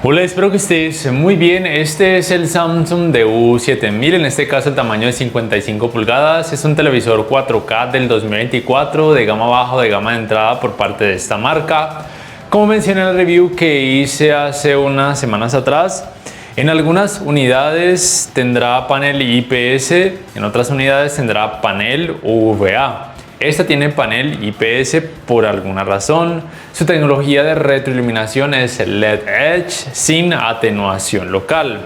Hola, espero que estés muy bien. Este es el Samsung DU7000, en este caso el tamaño de 55 pulgadas. Es un televisor 4K del 2024 de gama baja o de gama de entrada por parte de esta marca. Como mencioné en el review que hice hace unas semanas atrás, en algunas unidades tendrá panel IPS, en otras unidades tendrá panel UVA. Esta tiene panel IPS por alguna razón. Su tecnología de retroiluminación es LED Edge sin atenuación local.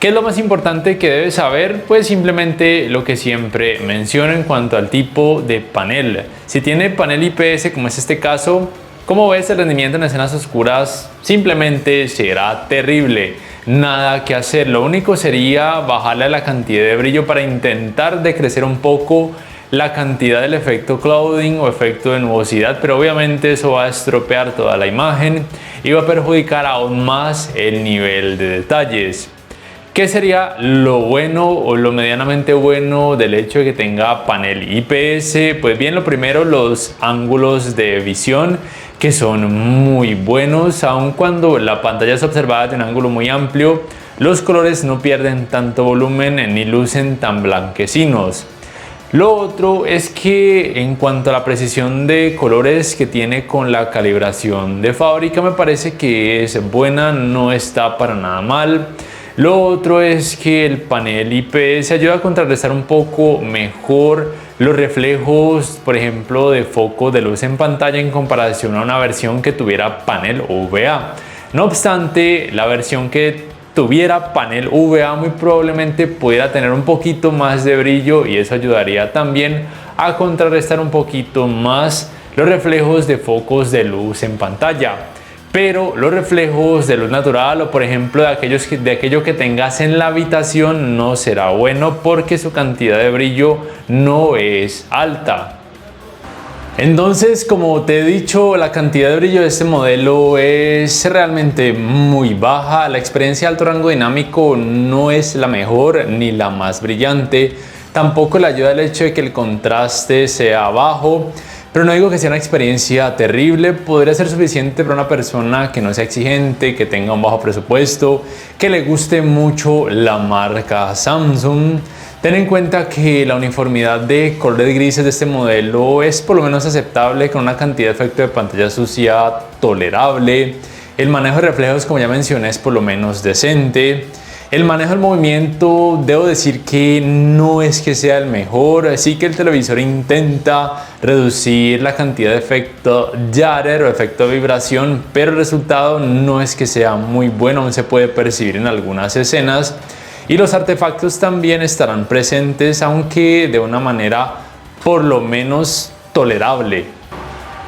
¿Qué es lo más importante que debes saber? Pues simplemente lo que siempre menciono en cuanto al tipo de panel. Si tiene panel IPS, como es este caso, como ves, el rendimiento en escenas oscuras simplemente será terrible. Nada que hacer. Lo único sería bajarle la cantidad de brillo para intentar decrecer un poco la cantidad del efecto clouding o efecto de nubosidad, pero obviamente eso va a estropear toda la imagen y va a perjudicar aún más el nivel de detalles. ¿Qué sería lo bueno o lo medianamente bueno del hecho de que tenga panel IPS? Pues bien, lo primero, los ángulos de visión, que son muy buenos, aun cuando la pantalla es observada de un ángulo muy amplio, los colores no pierden tanto volumen ni lucen tan blanquecinos. Lo otro es que en cuanto a la precisión de colores que tiene con la calibración de fábrica, me parece que es buena, no está para nada mal. Lo otro es que el panel IPS ayuda a contrarrestar un poco mejor los reflejos, por ejemplo, de focos de luz en pantalla en comparación a una versión que tuviera panel UVA. No obstante, la versión que tuviera panel UVA muy probablemente pudiera tener un poquito más de brillo y eso ayudaría también a contrarrestar un poquito más los reflejos de focos de luz en pantalla. Pero los reflejos de luz natural o por ejemplo de aquello que tengas en la habitación no será bueno porque su cantidad de brillo no es alta. Entonces, como te he dicho, la cantidad de brillo de este modelo es realmente muy baja. La experiencia de alto rango dinámico no es la mejor ni la más brillante. Tampoco le ayuda el hecho de que el contraste sea bajo. Pero no digo que sea una experiencia terrible, podría ser suficiente para una persona que no sea exigente, que tenga un bajo presupuesto, que le guste mucho la marca Samsung. Ten en cuenta que la uniformidad de colores grises de este modelo es por lo menos aceptable, con una cantidad de efecto de pantalla sucia tolerable. El manejo de reflejos, como ya mencioné, es por lo menos decente. El manejo del movimiento, debo decir que no es que sea el mejor, así que el televisor intenta reducir la cantidad de efecto judder o efecto de vibración, pero el resultado no es que sea muy bueno, aún se puede percibir en algunas escenas. Y los artefactos también estarán presentes, aunque de una manera por lo menos tolerable.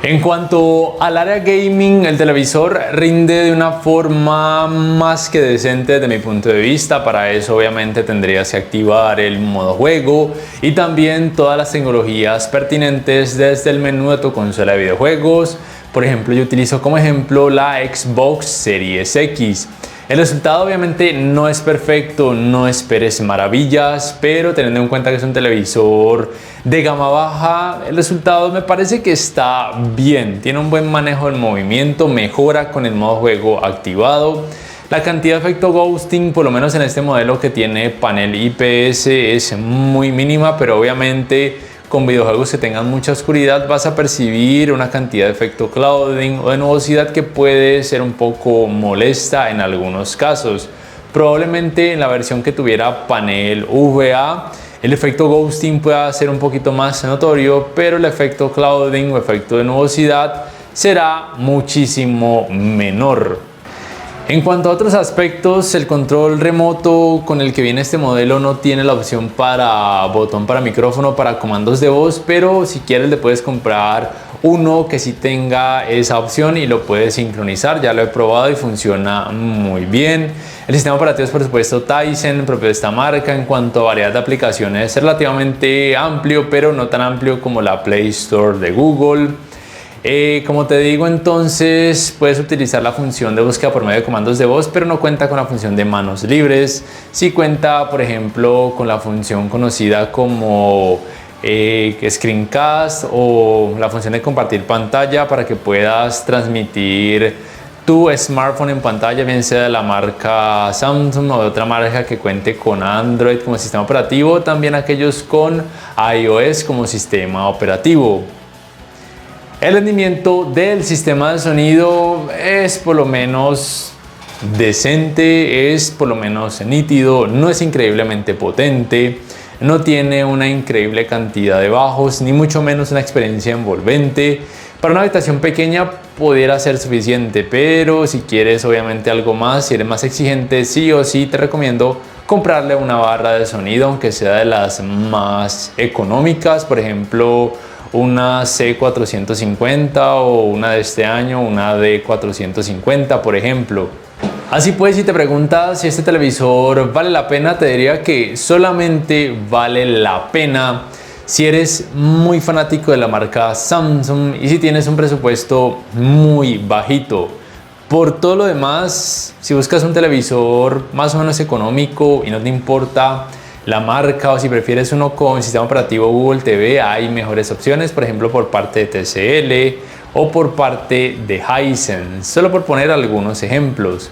En cuanto al área gaming, el televisor rinde de una forma más que decente desde mi punto de vista. Para eso obviamente tendrías que activar el modo juego y también todas las tecnologías pertinentes desde el menú de tu consola de videojuegos. Por ejemplo, yo utilizo como ejemplo la Xbox Series X. El resultado obviamente no es perfecto, no esperes maravillas, pero teniendo en cuenta que es un televisor de gama baja, el resultado me parece que está bien. Tiene un buen manejo del movimiento, mejora con el modo juego activado. La cantidad de efecto ghosting, por lo menos en este modelo que tiene panel IPS, es muy mínima, pero obviamente con videojuegos que tengan mucha oscuridad vas a percibir una cantidad de efecto clouding o de nubosidad que puede ser un poco molesta en algunos casos. Probablemente en la versión que tuviera panel UVA el efecto ghosting pueda ser un poquito más notorio, pero el efecto clouding o efecto de nubosidad será muchísimo menor. En cuanto a otros aspectos, el control remoto con el que viene este modelo no tiene la opción para botón para micrófono, para comandos de voz, pero si quieres le puedes comprar uno que sí tenga esa opción y lo puedes sincronizar. Ya lo he probado y funciona muy bien. El sistema operativo es por supuesto Tizen, propio de esta marca. En cuanto a variedad de aplicaciones es relativamente amplio, pero no tan amplio como la Play Store de Google. Como te digo, entonces puedes utilizar la función de búsqueda por medio de comandos de voz, pero no cuenta con la función de manos libres. Sí cuenta, por ejemplo, con la función conocida como Screencast o la función de compartir pantalla para que puedas transmitir tu smartphone en pantalla, bien sea de la marca Samsung o de otra marca que cuente con Android como sistema operativo, también aquellos con iOS como sistema operativo. El rendimiento del sistema de sonido es por lo menos decente, es por lo menos nítido, no es increíblemente potente, no tiene una increíble cantidad de bajos, ni mucho menos una experiencia envolvente. Para una habitación pequeña pudiera ser suficiente, pero si quieres obviamente algo más, si eres más exigente, sí o sí te recomiendo comprarle una barra de sonido, aunque sea de las más económicas, por ejemplo una C450 o una de este año, una D450 por ejemplo. Así pues, si te preguntas si este televisor vale la pena, te diría que solamente vale la pena si eres muy fanático de la marca Samsung y si tienes un presupuesto muy bajito. Por todo lo demás, si buscas un televisor más o menos económico y no te importa la marca, o si prefieres uno con sistema operativo Google TV, hay mejores opciones, por ejemplo por parte de TCL o por parte de Hisense, solo por poner algunos ejemplos.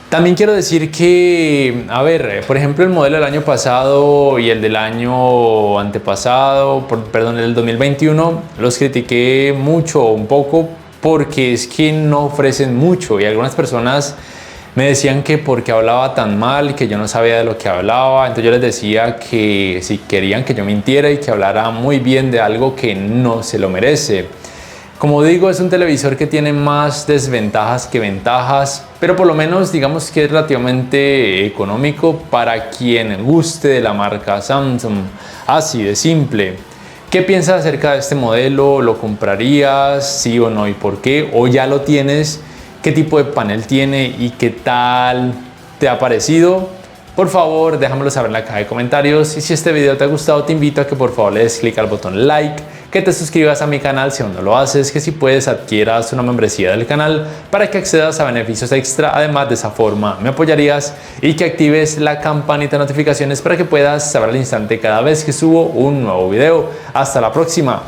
También quiero decir que, por ejemplo, el modelo del año pasado y el del año antepasado, perdón, el 2021, los critiqué mucho, un poco, porque es que no ofrecen mucho y algunas personas me decían que porque hablaba tan mal, que yo no sabía de lo que hablaba. Entonces yo les decía que si querían que yo mintiera y que hablara muy bien de algo que no se lo merece. Como digo, es un televisor que tiene más desventajas que ventajas, pero por lo menos digamos que es relativamente económico para quien guste de la marca Samsung. Así de simple. ¿Qué piensas acerca de este modelo? ¿Lo comprarías? ¿Sí o no? ¿Y por qué? ¿O ya lo tienes? ¿Qué tipo de panel tiene y qué tal te ha parecido? Por favor, déjamelo saber en la caja de comentarios, y si este video te ha gustado te invito a que por favor le des clic al botón like, que te suscribas a mi canal si aún no lo haces, que si puedes adquieras una membresía del canal para que accedas a beneficios extra. Además, de esa forma me apoyarías, y que actives la campanita de notificaciones para que puedas saber al instante cada vez que subo un nuevo video. Hasta la próxima.